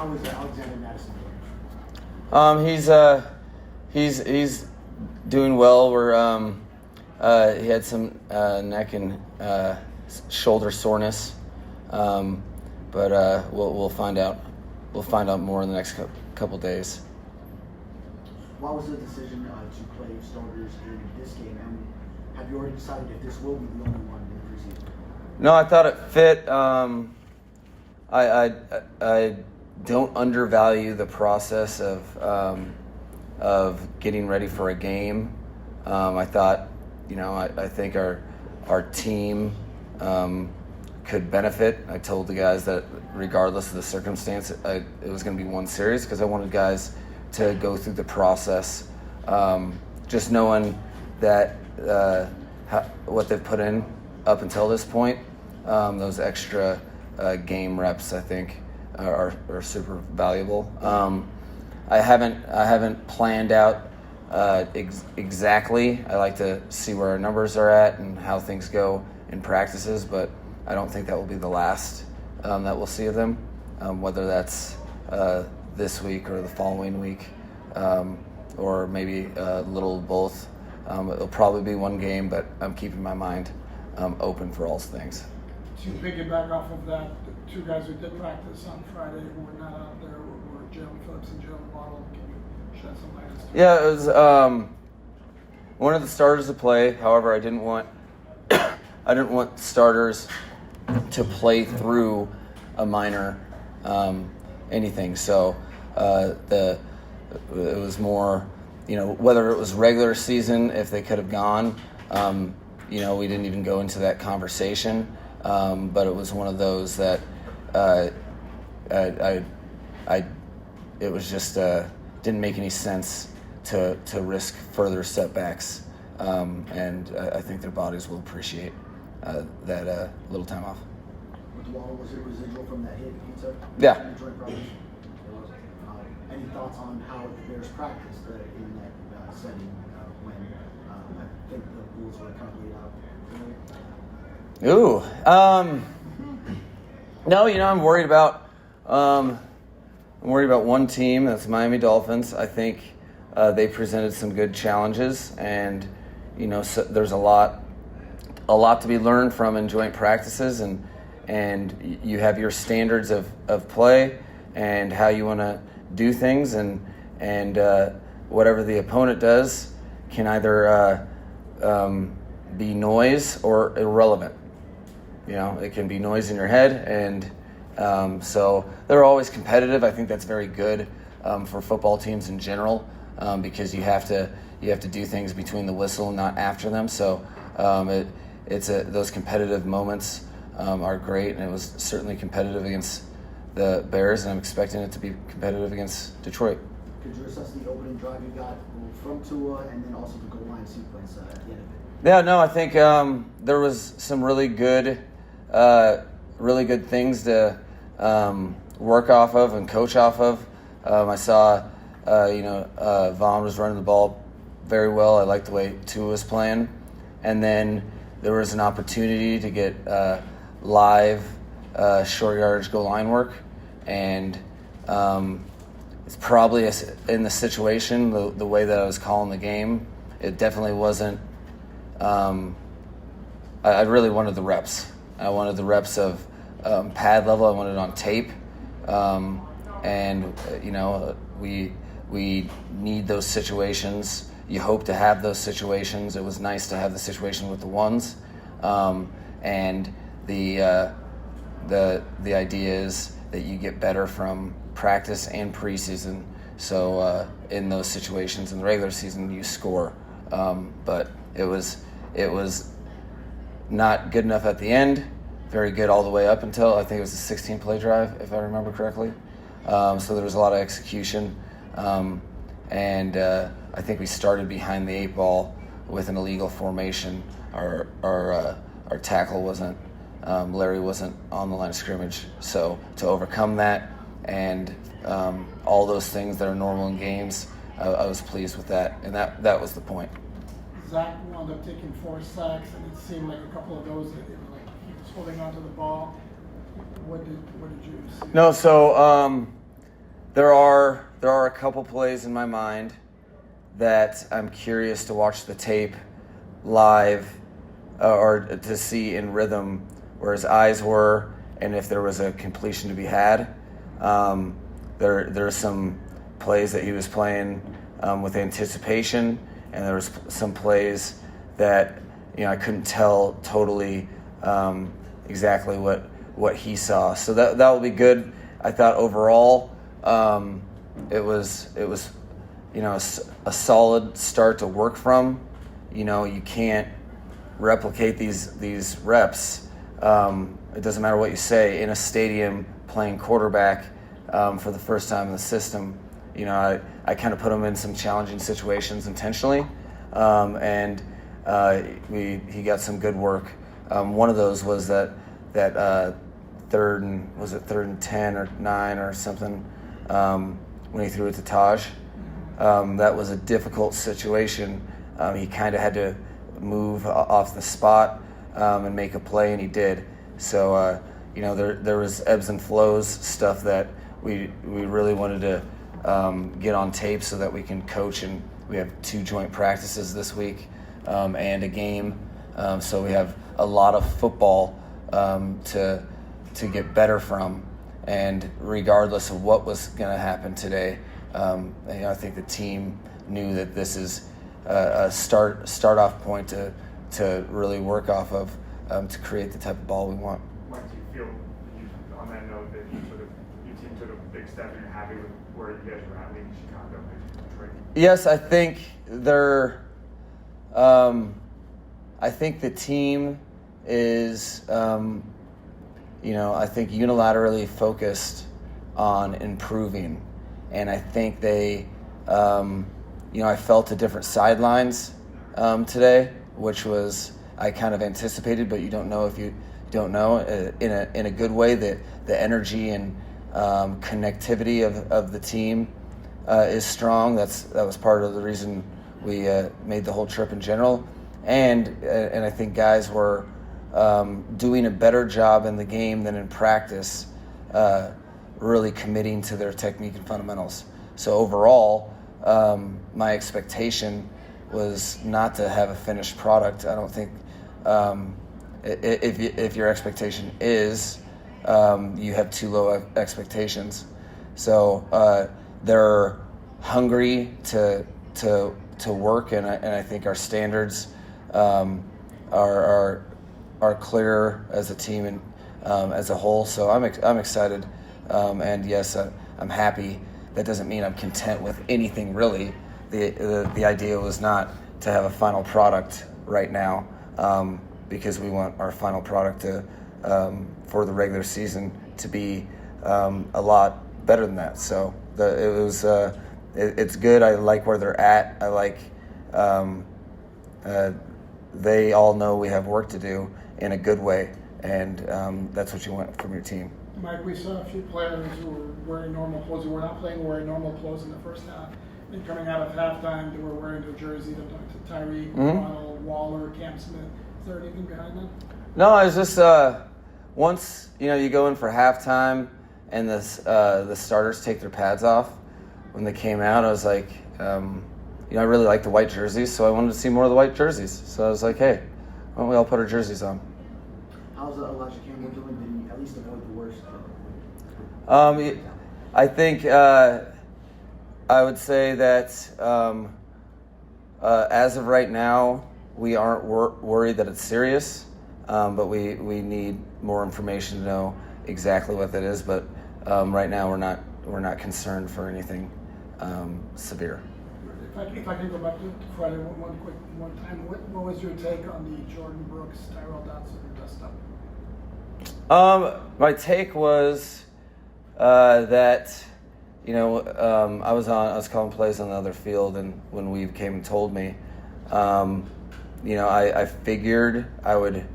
How is Alexander Madison doing? He's doing well. He had some neck and shoulder soreness, but we'll find out. We'll find out more in the next couple days. What was the decision to play starters in this game, and have you already decided if this will be the only one in the preseason? No, I thought it fit. I don't undervalue the process of getting ready for a game. I thought, I think our team could benefit. I told the guys that regardless of the circumstance, it was going to be one series because I wanted guys to go through the process, just knowing that what they've put in up until this point, those extra game reps, I think, are super valuable. I haven't planned out exactly. I like to see where our numbers are at and how things go in practices, but I don't think that will be the last that we'll see of them, whether that's this week or the following week, or maybe a little of both. It'll probably be one game, but I'm keeping my mind open for all things. To piggyback off of that, the two guys who did practice on Friday who were not out there were Jalen Phillips and Jalen Waddle. Can you shed some light on this? Yeah, it was one of the starters to play. However, I didn't want starters to play through a minor anything. So it was more, whether it was regular season, if they could have gone, we didn't even go into that conversation. But it was one of those that it was just didn't make any sense to risk further setbacks, and I think their bodies will appreciate that little time off. With Waddle, was it residual from that hit he took? Yeah. In the joint problems? Any thoughts on how the Bears practiced in that setting when I think the rules were kind of laid out? No, I'm worried about one team. That's Miami Dolphins. I think they presented some good challenges, and so there's a lot to be learned from in joint practices, and you have your standards of play and how you want to do things, and whatever the opponent does can either be noise or irrelevant. It can be noise in your head, and so they're always competitive. I think that's very good for football teams in general, because you have to do things between the whistle and not after them. So those competitive moments are great, and it was certainly competitive against the Bears, and I'm expecting it to be competitive against Detroit. Could you assess the opening drive you got from Tua, and then also the goal line sequence at the end of it? Yeah, no, I think there was some really good things to work off of and coach off of. I saw, Vaughn was running the ball very well. I liked the way Tua was playing. And then there was an opportunity to get live short yardage goal line work. And it's probably in the situation, the way that I was calling the game, it definitely wasn't. I really wanted the reps. I wanted the reps of pad level. I wanted it on tape. We need those situations. You hope to have those situations. It was nice to have the situation with the ones. And the idea is that you get better from practice and preseason. So in those situations in the regular season, you score. But it was not good enough at the end. Very good all the way up until I think it was a 16-play drive, if I remember correctly. So there was a lot of execution, and I think we started behind the eight ball with an illegal formation. Our tackle wasn't, Larry wasn't on the line of scrimmage. So to overcome that and all those things that are normal in games, I was pleased with that, and that was the point. Zach wound up taking 4 sacks, and it seemed like a couple of those, like he was holding onto the ball. What did you see? No, so There are a couple plays in my mind that I'm curious to watch the tape live or to see in rhythm where his eyes were and if there was a completion to be had. There are some plays that he was playing with anticipation, and there was some plays that I couldn't tell totally exactly what he saw. So that will be good. I thought overall it was a solid start to work from. You can't replicate these reps. It doesn't matter what you say in a stadium playing quarterback for the first time in the system. I kind of put him in some challenging situations intentionally, and he got some good work. One of those was that third and 10 or 9 or something when he threw it to Taj. That was a difficult situation. He kind of had to move off the spot and make a play, and he did. So there was ebbs and flows stuff that we really wanted to get on tape so that we can coach, and we have 2 joint practices this week and a game. So we have a lot of football to get better from, and regardless of what was going to happen today, I think the team knew that this is a start off point to really work off of to create the type of ball we want. Mike, do you feel, on that note, that your team took a big step and you're happy with where you guys were at leaving Chicago and Detroit? Yes, I think I think the team is, I think unilaterally focused on improving, and I think they, I felt the different sidelines today, which was I kind of anticipated, but you don't know if you don't know. In a good way, that the energy and connectivity of the team is strong. That was part of the reason we made the whole trip in general, and I think guys were doing a better job in the game than in practice, really committing to their technique and fundamentals. So overall, my expectation was not to have a finished product. I don't think if your expectation is, you have too low expectations. So they're hungry to work, and I think our standards are clear as a team and as a whole. So I'm excited, and yes, I'm happy. That doesn't mean I'm content with anything really. The idea was not to have a final product right now, because we want our final product to for the regular season to be a lot better than that. So it's good. I like where they're at. I like they all know we have work to do in a good way, and that's what you want from your team. Mike, we saw a few players who were wearing normal clothes, who were not playing wearing normal clothes in the first half. And coming out of halftime, they were wearing their jersey to Tyreek, Ronald, Waller, Cam Smith. Is there anything behind that? No, it's just once you go in for halftime and the starters take their pads off. When they came out, I was like, I really like the white jerseys, so I wanted to see more of the white jerseys. So I was like, hey, why don't we all put our jerseys on? How's Elijah Campbell doing? Did he at least avoid the worst? I think I would say that as of right now, we aren't worried that it's serious, but we need more information to know exactly what that is. But right now, we're not concerned for anything severe. If I can go back to Friday one time, what was your take on the Jordan Brooks, Tyrell Dodson dust up? My take was that I was calling plays on the other field, and when we came and told me, I figured I would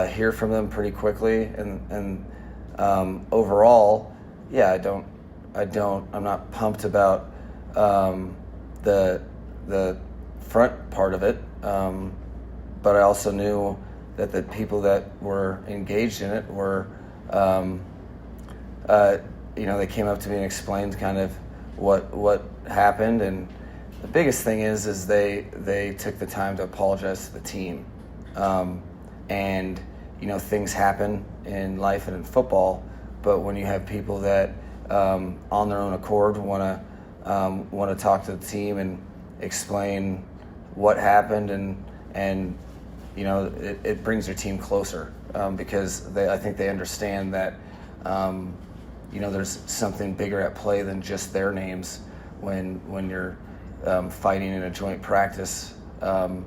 hear from them pretty quickly, and overall, yeah, I'm not pumped about the front part of it, but I also knew that the people that were engaged in it were they came up to me and explained kind of what happened, and the biggest thing is they took the time to apologize to the team, and things happen in life and in football, but when you have people that on their own accord want to talk to the team and explain what happened, and it brings your team closer, because I think they understand that there's something bigger at play than just their names when you're fighting in a joint practice, and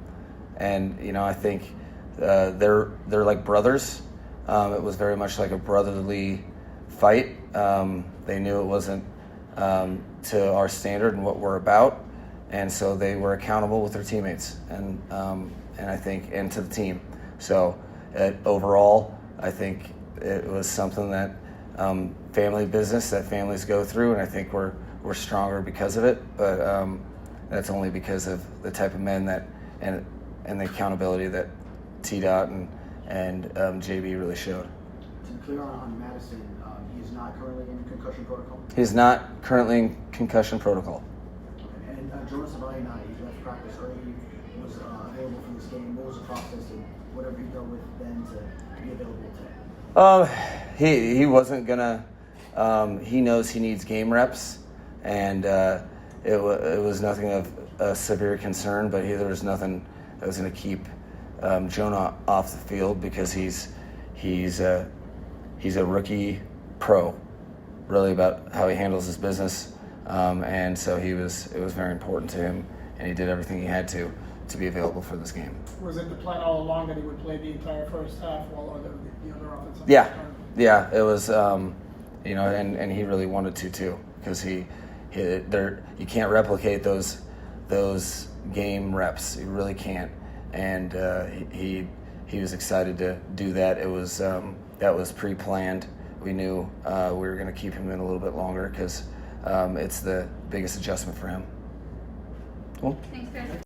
I think they're like brothers. It was very much like a brotherly fight. They knew it wasn't to our standard and what we're about, and so they were accountable with their teammates and I think and to the team. So overall, I think it was something that family business that families go through, and I think we're stronger because of it. But that's only because of the type of men that and the accountability that T-Dot and JB really showed. To be clear on Madison, he is not currently in concussion protocol? He's not currently in concussion protocol. Okay. And Jonas Savaianai, he left practice early, was available for this game. What was the process and whatever he dealt with then to be available today? He wasn't gonna. He knows he needs game reps, and it was nothing of a severe concern. But there was nothing that was going to keep Jonah off the field, because he's a rookie pro, really, about how he handles his business, and so it was very important to him, and he did everything he had to be available for this game. Was it the plan all along that he would play the entire first half while the other offensive? Yeah, it was, and he really wanted to too, because you can't replicate those game reps. You really can't, and he was excited to do that. It was that was pre-planned. We knew we were going to keep him in a little bit longer because it's the biggest adjustment for him. Cool. Thanks, guys.